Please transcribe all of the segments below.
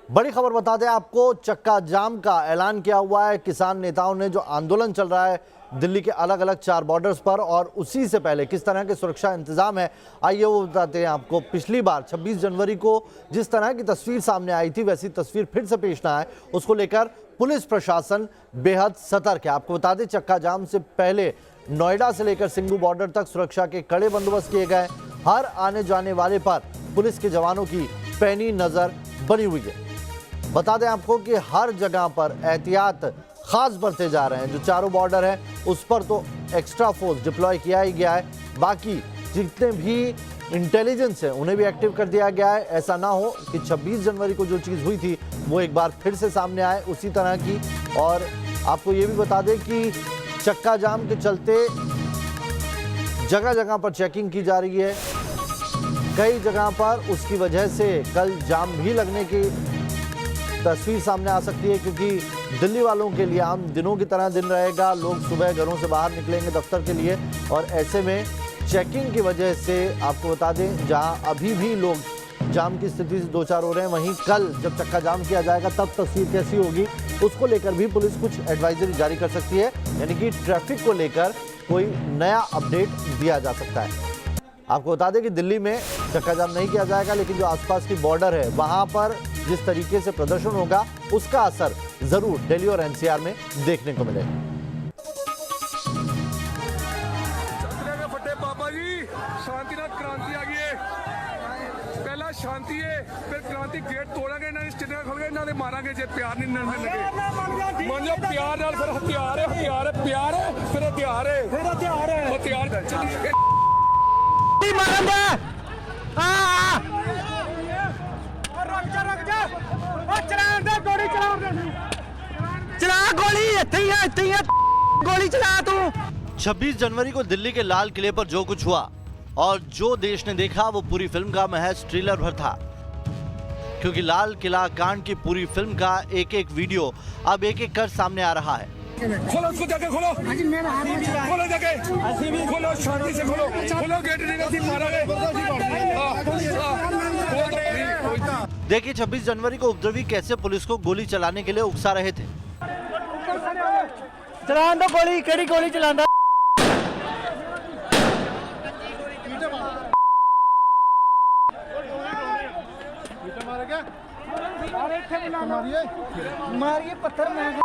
बड़ी खबर बता दें आपको, चक्का जाम का ऐलान किया हुआ है किसान नेताओं ने। जो आंदोलन चल रहा है दिल्ली के अलग अलग 4 बॉर्डर्स पर, और उसी से पहले किस तरह के सुरक्षा इंतजाम है आइए वो बताते हैं आपको। पिछली बार 26 जनवरी को जिस तरह की तस्वीर सामने आई थी वैसी तस्वीर फिर से पेश ना आए, उसको लेकर पुलिस प्रशासन बेहद सतर्क है। आपको बता दें चक्का जाम से पहले नोएडा से लेकर सिंघू बॉर्डर तक सुरक्षा के कड़े बंदोबस्त किए गए। हर आने जाने वाले पर पुलिस के जवानों की पैनी नजर बनी हुई है। बता दें आपको कि हर जगह पर एहतियात खास बरते जा रहे हैं। जो चारों बॉर्डर हैं उस पर तो एक्स्ट्रा फोर्स डिप्लॉय किया ही गया है, बाकी जितने भी इंटेलिजेंस है उन्हें भी एक्टिव कर दिया गया है। ऐसा ना हो कि 26 जनवरी को जो चीज़ हुई थी वो एक बार फिर से सामने आए उसी तरह की। और आपको ये भी बता दें कि चक्का जाम के चलते जगह जगह पर चेकिंग की जा रही है। कई जगह पर उसकी वजह से कल जाम भी लगने की तस्वीर सामने आ सकती है, क्योंकि दिल्ली वालों के लिए आम दिनों की तरह दिन रहेगा। लोग सुबह घरों से बाहर निकलेंगे दफ्तर के लिए, और ऐसे में चेकिंग की वजह से आपको बता दें जहां अभी भी लोग जाम की स्थिति से दो चार हो रहे हैं, वहीं कल जब चक्का जाम किया जाएगा तब तस्वीर कैसी होगी उसको लेकर भी पुलिस कुछ एडवाइजरी जारी कर सकती है। यानी कि ट्रैफिक को लेकर कोई नया अपडेट दिया जा सकता है। आपको बता दें कि दिल्ली में चक्का जाम नहीं किया जाएगा, लेकिन जो आसपास की बॉर्डर है वहां पर जिस तरीके से प्रदर्शन होगा उसका असर जरूर दिल्ली और एनसीआर में देखने को मिलेगा। बाबा जी शांतिनाथ क्रांति आ गई है। पहला शांति है, फिर क्रांति। गेट तोड़ेंगे ना, स्टेडियम खोल गए ना, मारेंगे जे प्यार नहीं लगे। मान लो प्यार नाल फिर हथियार है, हथियार है, प्यार है, फिर हथियार है, फिर हथियार है, हथियार चला गोली चला तू। 26 जनवरी को दिल्ली के लाल किले पर जो कुछ हुआ और जो देश ने देखा वो पूरी फिल्म का महज ट्रेलर भर था, क्योंकि लाल किला कांड की पूरी फिल्म का एक एक वीडियो अब एक एक कर सामने आ रहा है। खोलो उसको, जाके खोलो, खोलो जाके, खोलो शांति से खोलो, खोलो गेट नहीं मारोगे। देखिए 26 जनवरी को उपद्रवी कैसे पुलिस को गोली चलाने के लिए उकसा रहे थे। चला दो गोली, केड़ी गोली चला दो। मारिए पत्थर में।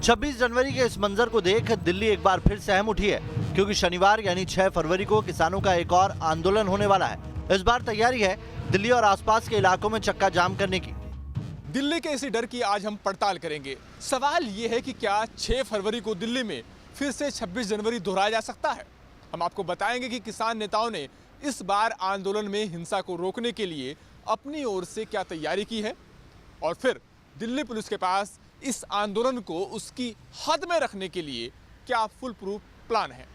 26 जनवरी के इस मंजर को देख दिल्ली एक बार फिर सहम उठी है, क्योंकि शनिवार यानी 6 फरवरी को किसानों का एक और आंदोलन होने वाला है। इस बार तैयारी है दिल्ली और आसपास के इलाकों में चक्का जाम करने की। दिल्ली के इसी डर की आज हम पड़ताल करेंगे। सवाल ये है कि क्या 6 फरवरी को दिल्ली में फिर से 26 जनवरी दोहराया जा सकता है। हम आपको बताएंगे कि किसान नेताओं ने इस बार आंदोलन में हिंसा को रोकने के लिए अपनी ओर से क्या तैयारी की है, और फिर दिल्ली पुलिस के पास इस आंदोलन को उसकी हद में रखने के लिए क्या फुल प्रूफ प्लान है।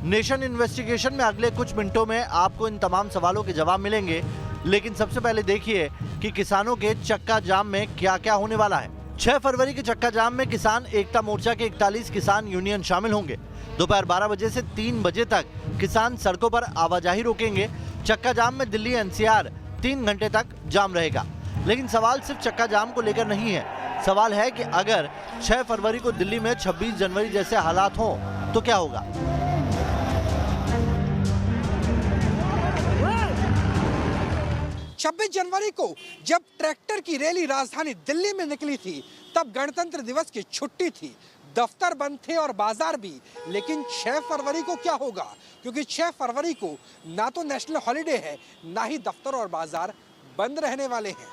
नेशन इन्वेस्टिगेशन में अगले कुछ मिनटों में आपको इन तमाम सवालों के जवाब मिलेंगे, लेकिन सबसे पहले देखिए कि किसानों के चक्का जाम में क्या क्या होने वाला है। 6 फरवरी के चक्का जाम में किसान एकता मोर्चा के 41 किसान यूनियन शामिल होंगे। दोपहर 12 बजे से 3 बजे तक किसान सड़कों पर आवाजाही रोकेंगे। चक्का जाम में दिल्ली एनसीआर 3 घंटे तक जाम रहेगा। लेकिन सवाल सिर्फ चक्का जाम को लेकर नहीं है, सवाल है कि अगर 6 फरवरी को दिल्ली में 26 जनवरी जैसे हालात हों तो क्या होगा। छब्बीस जनवरी को जब ट्रैक्टर की रैली राजधानी दिल्ली में निकली थी तब गणतंत्र दिवस की छुट्टी थी, दफ्तर बंद थे और बाजार भी। लेकिन 6 फरवरी को क्या होगा, क्योंकि 6 फरवरी को ना तो नेशनल हॉलिडे है, ना ही दफ्तर और बाजार बंद रहने वाले हैं।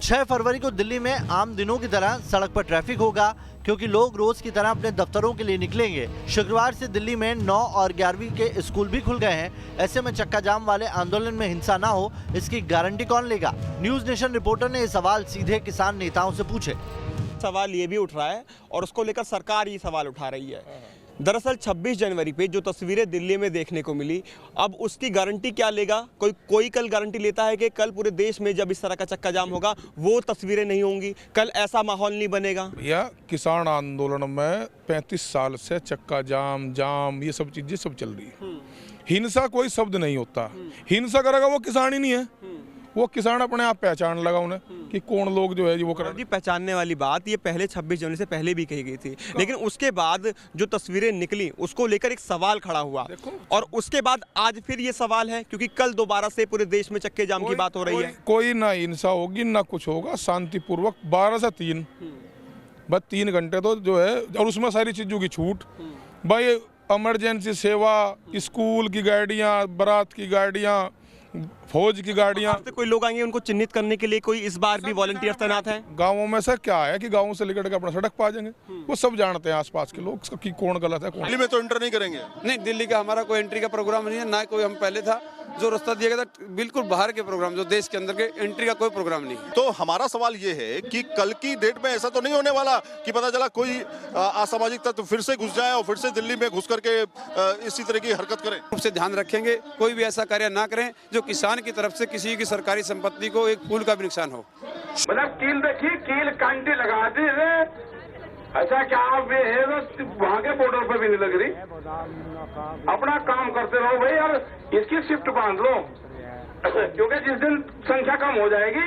6 फरवरी को दिल्ली में आम दिनों की तरह सड़क पर ट्रैफिक होगा, क्योंकि लोग रोज की तरह अपने दफ्तरों के लिए निकलेंगे। शुक्रवार से दिल्ली में 9 और 11वीं के स्कूल भी खुल गए हैं। ऐसे में चक्का जाम वाले आंदोलन में हिंसा ना हो, इसकी गारंटी कौन लेगा। न्यूज नेशन रिपोर्टर ने ये सवाल सीधे किसान नेताओं से पूछे। सवाल ये भी उठ रहा है और उसको लेकर सरकार ये सवाल उठा रही है। दरअसल 26 जनवरी पे जो तस्वीरें दिल्ली में देखने को मिली, अब उसकी गारंटी क्या लेगा। कोई कल गारंटी लेता है कि कल पूरे देश में जब इस तरह का चक्का जाम होगा वो तस्वीरें नहीं होंगी, कल ऐसा माहौल नहीं बनेगा। भैया किसान आंदोलन में 35 साल से चक्का जाम ये सब चीजें सब चल रही है। हिंसा कोई शब्द नहीं होता। हिंसा करेगा वो किसान ही नहीं है, वो किसान अपने आप पहचान लगा उन्हें कि कौन लोग जो है वो कर। जी पहचानने वाली बात ये पहले 26 जनवरी से पहले भी कही गई थी, लेकिन उसके बाद जो तस्वीरें निकली उसको लेकर एक सवाल खड़ा हुआ, और उसके बाद आज फिर ये सवाल है क्योंकि कल दोबारा से पूरे देश में चक्के जाम की बात हो रही है। कोई ना हिंसा होगी ना कुछ होगा, शांतिपूर्वक 12 से 3 बस 3 घंटे तो जो है, और उसमें सारी चीजों की छूट भाई, इमरजेंसी सेवा, स्कूल की गाड़ियाँ, बारात की गाड़ियाँ, फौज की गाड़ियाँ। कोई लोग आएंगे उनको चिन्हित करने के लिए कोई इस बार भी वॉलंटियर तैनात हैं? गाँवों में से क्या है कि गाँव से लेकर के अपना सड़क पा जाएंगे, वो सब जानते हैं आसपास के लोग कि कौन गलत है कौन। दिल्ली में तो एंटर नहीं करेंगे। नहीं, दिल्ली का हमारा कोई एंट्री का प्रोग्राम नहीं है, ना कोई हम पहले था जो रास्ता दिया गया था, बिल्कुल बाहर के प्रोग्राम, जो देश के अंदर के एंट्री का कोई प्रोग्राम नहीं। तो हमारा सवाल ये है कि कल की डेट में ऐसा तो नहीं होने वाला कि पता चला कोई असामाजिक तत्व फिर से घुस जाए और फिर से दिल्ली में घुस करके इसी तरह की हरकत करें। रूप से ध्यान रखेंगे, कोई भी ऐसा कार्य ना करें जो किसान की तरफ से किसी की सरकारी संपत्ति को एक फूल का भी नुकसान हो। मतलब कील देखिए, कील कांटी लगा दी है, अच्छा क्या आप ये है वहाँ के बॉर्डर पर भी नहीं लग रही, अपना काम करते रहो भाई, और इसकी शिफ्ट बांध लो क्योंकि जिस दिन संख्या कम हो जाएगी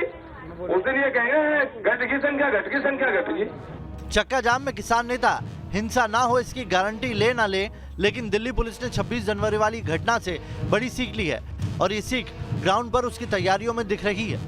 उस दिन ये कहेंगे घट की संख्या घट की संख्या घट गई। चक्का जाम में किसान नेता हिंसा ना हो इसकी गारंटी ले ना ले, लेकिन दिल्ली पुलिस ने 26 जनवरी वाली घटना से बड़ी सीख ली है और ये सीख ग्राउंड पर उसकी तैयारियों में दिख रही है।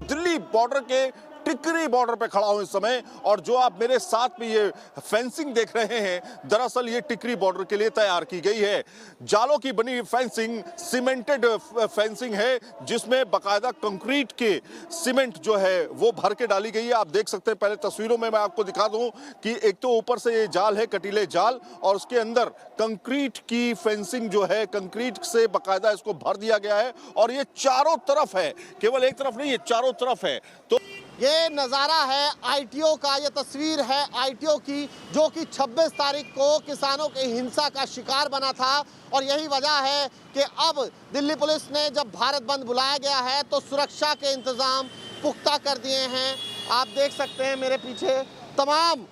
दिल्ली बॉर्डर के टिकरी बॉर्डर पे खड़ा हूं इस समय, और जो आप मेरे साथ में ये फेंसिंग देख रहे हैं, दरअसल ये टिकरी बॉर्डर के लिए तैयार की गई है। जालों की बनी फेंसिंग, सीमेंटेड फेंसिंग है, जिसमें बाकायदा कंक्रीट के सीमेंट जो है वो भर के डाली गई है। आप देख सकते हैं, पहले तस्वीरों में मैं आपको दिखा दूं कि एक तो ऊपर से ये जाल है, कटीले जाल, और उसके अंदर कंक्रीट की फेंसिंग जो है, कंक्रीट से बाकायदा इसको भर दिया गया है, और ये चारों तरफ है, केवल एक तरफ नहीं, ये चारों तरफ है। तो ये नज़ारा है आईटीओ का, ये तस्वीर है आईटीओ की, जो कि 26 तारीख को किसानों की हिंसा का शिकार बना था, और यही वजह है कि अब दिल्ली पुलिस ने जब भारत बंद बुलाया गया है तो सुरक्षा के इंतज़ाम पुख्ता कर दिए हैं। आप देख सकते हैं मेरे पीछे तमाम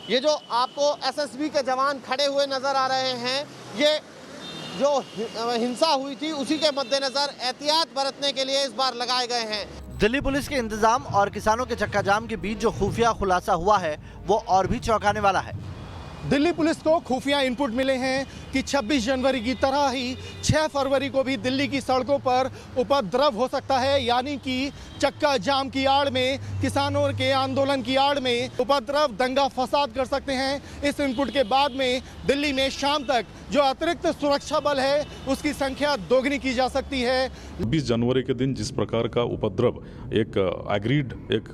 ये जो आपको एसएसबी के जवान खड़े हुए नज़र आ रहे हैं, ये जो हिंसा हुई थी उसी के मद्देनज़र एहतियात बरतने के लिए इस बार लगाए गए हैं। दिल्ली पुलिस के इंतजाम और किसानों के चक्का जाम के बीच जो खुफिया खुलासा हुआ है वो और भी चौंकाने वाला है। दिल्ली पुलिस को खुफिया इनपुट मिले हैं कि 26 जनवरी की तरह ही 6 फरवरी को भी दिल्ली की सड़कों पर उपद्रव हो सकता है, यानी कि चक्का जाम की आड़ में, किसानों के आंदोलन की आड़ में उपद्रव, दंगा फसाद कर सकते हैं। इस इनपुट के बाद में दिल्ली में शाम तक जो अतिरिक्त सुरक्षा बल है उसकी संख्या दोगुनी की जा सकती है। 20 जनवरी के दिन जिस प्रकार का उपद्रव एक एग्रीड, एक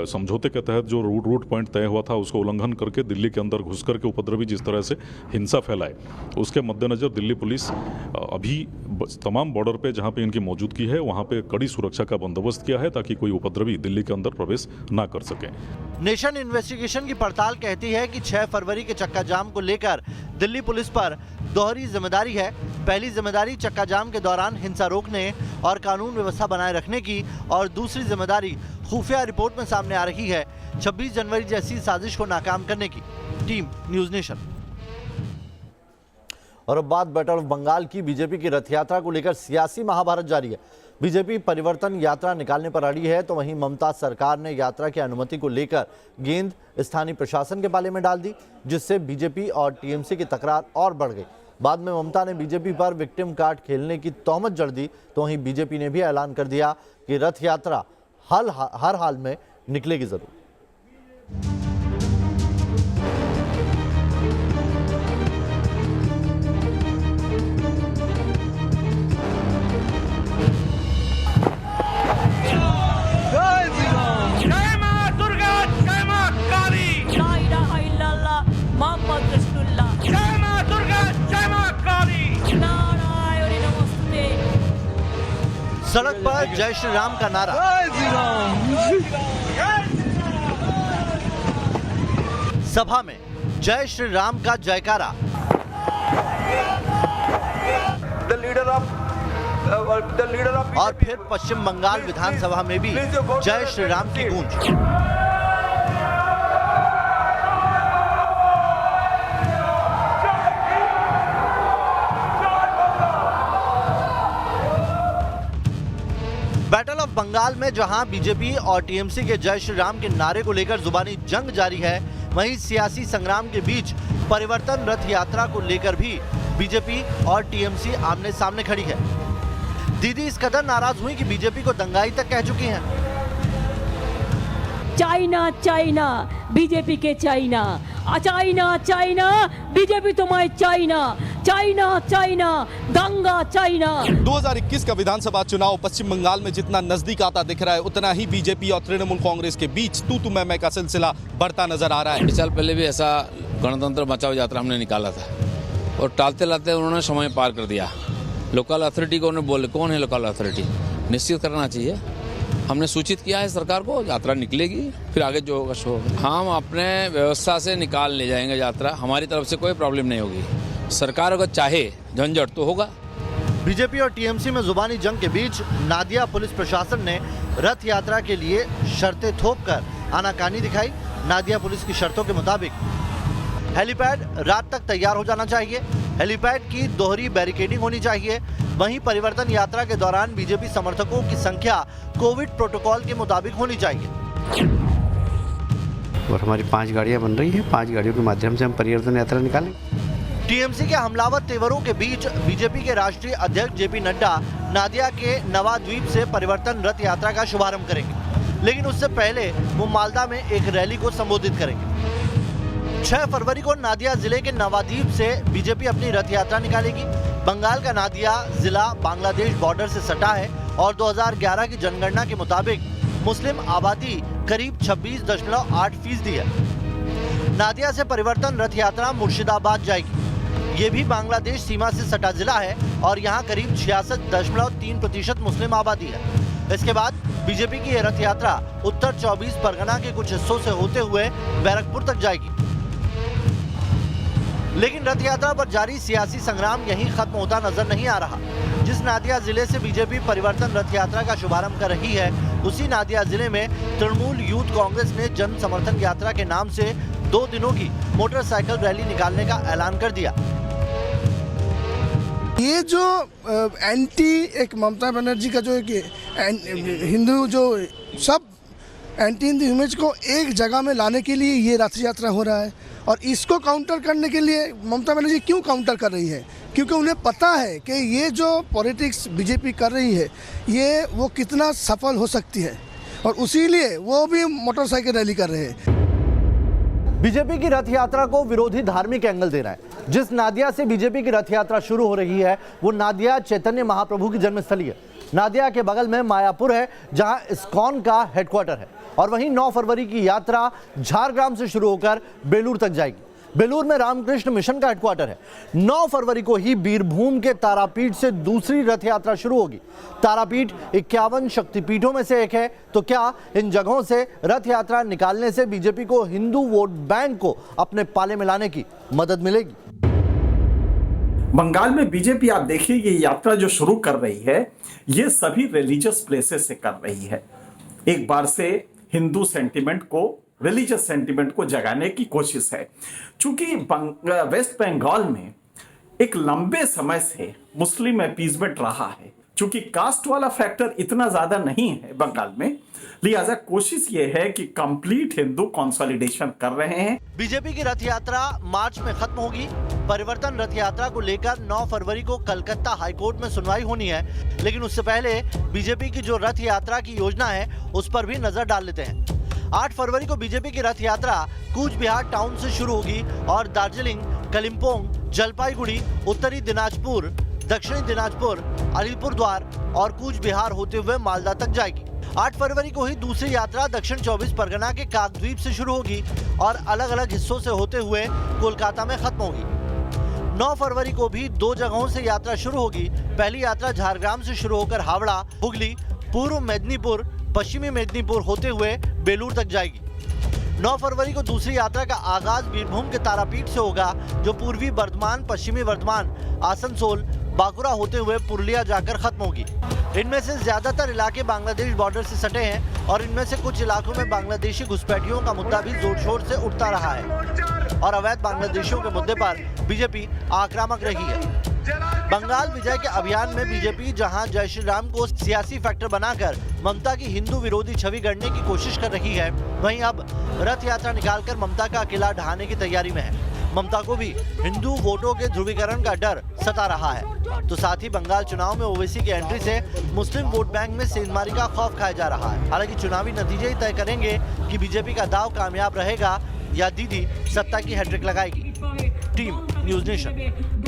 समझौते के तहत जो रूट पॉइंट तय हुआ था उसको उल्लंघन करके दिल्ली के अंदर घुस करके उपद्रवी जिस तरह से हिंसा फैलाए, उसके मद्देनजर दिल्ली पुलिस अभी तमाम बॉर्डर पे जहां पे इनकी मौजूदगी है वहां पे कड़ी सुरक्षा का बंदोबस्त किया है ताकि कोई उपद्रवी दिल्ली के अंदर प्रवेश ना कर सके। नेशन इन्वेस्टिगेशन की पड़ताल कहती है कि 6 फरवरी के चक्का जाम को लेकर दिल्ली पुलिस पर दोहरी जिम्मेदारी है। पहली जिम्मेदारी चक्का जाम के दौरान हिंसा रोकने और कानून व्यवस्था बनाए रखने की, और दूसरी जिम्मेदारी खुफिया रिपोर्ट में सामने आ रही है 26 जनवरी जैसी साजिश को नाकाम करने की। Team news nation. और अब बात बैटल ऑफ बंगाल की। बीजेपी की रथ यात्रा को लेकर सियासी महाभारत जारी है। बीजेपी परिवर्तन यात्रा निकालने पर अड़ी है, तो वहीं ममता सरकार ने यात्रा की अनुमति को लेकर गेंद स्थानीय प्रशासन के पाले में डाल दी, जिससे बीजेपी और टीएमसी की तकरार और बढ़ गई। बाद में ममता ने बीजेपी पर विक्टिम कार्ड खेलने की तोहमत जड़ दी, तो वहीं बीजेपी ने भी ऐलान कर दिया कि रथ यात्रा हर हाल में निकलेगी जरूर। सड़क पर जय श्री राम का नारा, सभा में जय श्री राम का जयकारा, और फिर पश्चिम बंगाल विधानसभा में भी जय श्री राम की गूंज। बैटल ऑफ बंगाल में जहां बीजेपी और टीएमसी के जय श्री राम के नारे को लेकर जुबानी जंग जारी है, वहीं सियासी संग्राम के बीच परिवर्तन रथ यात्रा को लेकर भी बीजेपी और टीएमसी आमने सामने खड़ी है। दीदी इस कदर नाराज हुई कि बीजेपी को दंगाई तक कह चुकी हैं। चाइना चाइना बीजेपी के चाइना, चाइना चाइना बीजेपी तुम्हारी चाइना, चाइना चाइना दंगा चाइना। 2021 का विधानसभा चुनाव पश्चिम बंगाल में जितना नजदीक आता दिख रहा है, उतना ही बीजेपी और तृणमूल कांग्रेस के बीच तू मैं का सिलसिला बढ़ता नजर आ रहा है। 2 साल पहले भी ऐसा गणतंत्र बचाओ यात्रा हमने निकाला था और टालते लाते उन्होंने समय पार कर दिया। लोकल अथॉरिटी को उन्होंने बोले, कौन है लोकल अथॉरिटी, निश्चित करना चाहिए। हमने सूचित किया है सरकार को, यात्रा निकलेगी, फिर आगे जो होगा सो होगा। हम अपने व्यवस्था से निकाल ले जाएंगे यात्रा, हमारी तरफ से कोई प्रॉब्लम नहीं होगी। सरकार अगर चाहे झंझट तो होगा। बीजेपी और टीएमसी में जुबानी जंग के बीच नादिया पुलिस प्रशासन ने रथ यात्रा के लिए शर्तें थोपकर आनाकानी दिखाई। नादिया पुलिस की शर्तों के मुताबिक हेलीपैड रात तक तैयार हो जाना चाहिए, हेलीपैड की दोहरी बैरिकेडिंग होनी चाहिए। वहीं परिवर्तन यात्रा के दौरान बीजेपी समर्थकों की संख्या कोविड प्रोटोकॉल के मुताबिक होनी चाहिए। और हमारी 5 गाड़ियां बन रही हैं, 5 गाड़ियों के माध्यम से हम परिवर्तन यात्रा निकालें। टीएमसी के हमलावर तेवरों के बीच बीजेपी के राष्ट्रीय अध्यक्ष जेपी नड्डा नादिया के नवाद्वीप से परिवर्तन रथ यात्रा का शुभारंभ करेंगे, लेकिन उससे पहले वो मालदा में एक रैली को संबोधित करेंगे। 6 फरवरी को नादिया जिले के नवाद्वीप से बीजेपी अपनी रथ यात्रा निकालेगी। बंगाल का नादिया जिला बांग्लादेश बॉर्डर से सटा है और 2011 की जनगणना के मुताबिक मुस्लिम आबादी करीब 26.8% है। नादिया से परिवर्तन रथ यात्रा मुर्शिदाबाद जाएगी। ये भी बांग्लादेश सीमा से सटा जिला है और यहाँ करीब 66.3% मुस्लिम आबादी है। इसके बाद बीजेपी की यह रथ यात्रा उत्तर 24 परगना के कुछ हिस्सों से होते हुए बैरकपुर तक जाएगी। लेकिन रथ यात्रा पर जारी सियासी संग्राम यहीं खत्म होता नजर नहीं आ रहा। जिस नादिया जिले से बीजेपी परिवर्तन रथ यात्रा का शुभारंभ कर रही है, उसी नादिया जिले में तृणमूल यूथ कांग्रेस ने जन समर्थन यात्रा के नाम से 2 दिनों की मोटरसाइकिल रैली निकालने का ऐलान कर दिया। ये जो एंटी एक ममता बनर्जी का जो एक हिंदू जो सब एंटी हिंदू इमेज को एक जगह में लाने के लिए ये रथ यात्रा हो रहा है। और इसको काउंटर करने के लिए ममता बनर्जी क्यों काउंटर कर रही है? क्योंकि उन्हें पता है कि ये जो पॉलिटिक्स बीजेपी कर रही है, ये वो कितना सफल हो सकती है, और उसीलिए वो भी मोटरसाइकिल रैली कर रहे हैं। बीजेपी की रथ यात्रा को विरोधी धार्मिक एंगल दे रहा है। जिस नादिया से बीजेपी की रथ यात्रा शुरू हो रही है, वो नादिया चैतन्य महाप्रभु की जन्मस्थली है। नादिया के बगल में मायापुर है, जहां इस्कॉन का हेडक्वार्टर है। और वहीं 9 फरवरी की यात्रा झारग्राम से शुरू होकर बेलूर तक जाएगी। बेलूर में रामकृष्ण मिशन का हेडक्वार्टर है। 9 फरवरी को ही बीरभूम के तारापीठ से दूसरी रथ यात्रा शुरू होगी। तारापीठ 51 शक्तिपीठों में से एक है। तो क्या इन जगहों से रथ यात्रा निकालने से बीजेपी को हिंदू वोट बैंक को अपने पाले में लाने की मदद मिलेगी? बंगाल में बीजेपी आप देखिए, ये यात्रा जो शुरू कर रही है, ये सभी रिलीजियस प्लेसेस से कर रही है। एक बार से हिंदू सेंटिमेंट को, रिलीजियस सेंटिमेंट को जगाने की कोशिश है। चूंकि वेस्ट बंगाल में एक लंबे समय से मुस्लिम अपीजमेंट रहा है, चूंकि कास्ट वाला फैक्टर इतना ज्यादा नहीं है बंगाल में, लिहाजा कोशिश ये है कि कंप्लीट हिंदू कंसोलिडेशन कर रहे हैं। बीजेपी की रथ यात्रा मार्च में खत्म होगी। परिवर्तन रथ यात्रा को लेकर 9 फरवरी को कलकत्ता हाईकोर्ट में सुनवाई होनी है, लेकिन उससे पहले बीजेपी की जो रथ यात्रा की योजना है, उस पर भी नजर डाल लेते हैं। 8 फरवरी को बीजेपी की रथ यात्रा कूच बिहार टाउन से शुरू होगी और दार्जिलिंग, कलिम्पोंग, जलपाईगुड़ी, उत्तरी दिनाजपुर, दक्षिणी दिनाजपुर, अलीपुरद्वार और कूच बिहार होते हुए मालदा तक जाएगी। 8 फरवरी को ही दूसरी यात्रा दक्षिण 24 परगना के काकद्वीप से शुरू होगी और अलग अलग हिस्सों से होते हुए कोलकाता में खत्म होगी। 9 फरवरी को भी 2 जगहों से यात्रा शुरू होगी। पहली यात्रा झारग्राम से शुरू होकर हावड़ा, हुगली, पूर्व मेदिनीपुर, पश्चिमी मेदिनीपुर होते हुए बेलूर तक जाएगी। 9 फरवरी को दूसरी यात्रा का आगाज बीरभूम के तारापीठ से होगा, जो पूर्वी बर्धमान, पश्चिमी बर्धमान, आसनसोल, बांकुरा होते हुए पुरुलिया जाकर खत्म होगी। इनमें से ज्यादातर इलाके बांग्लादेश बॉर्डर से सटे हैं और इनमें से कुछ इलाकों में बांग्लादेशी घुसपैठियों का मुद्दा भी जोर शोर से उठता रहा है और अवैध बांग्लादेशियों के मुद्दे पर बीजेपी आक्रामक रही है। बंगाल विजय के अभियान में बीजेपी जहां जय श्री राम को सियासी फैक्टर बनाकर ममता की हिंदू विरोधी छवि गढ़ने की कोशिश कर रही है, वहीं अब रथ यात्रा निकालकर ममता का किला ढहाने की तैयारी में है। ममता को भी हिंदू वोटों के ध्रुवीकरण का डर सता रहा है। तो साथ ही बंगाल चुनाव में ओवैसी की एंट्री से मुस्लिम वोट बैंक में सेंधमारी का खौफ खाया जा रहा है। हालांकि चुनावी नतीजे ही तय करेंगे कि बीजेपी का दाव कामयाब रहेगा या दीदी सत्ता की हैट्रिक लगाएगी। Team news nation.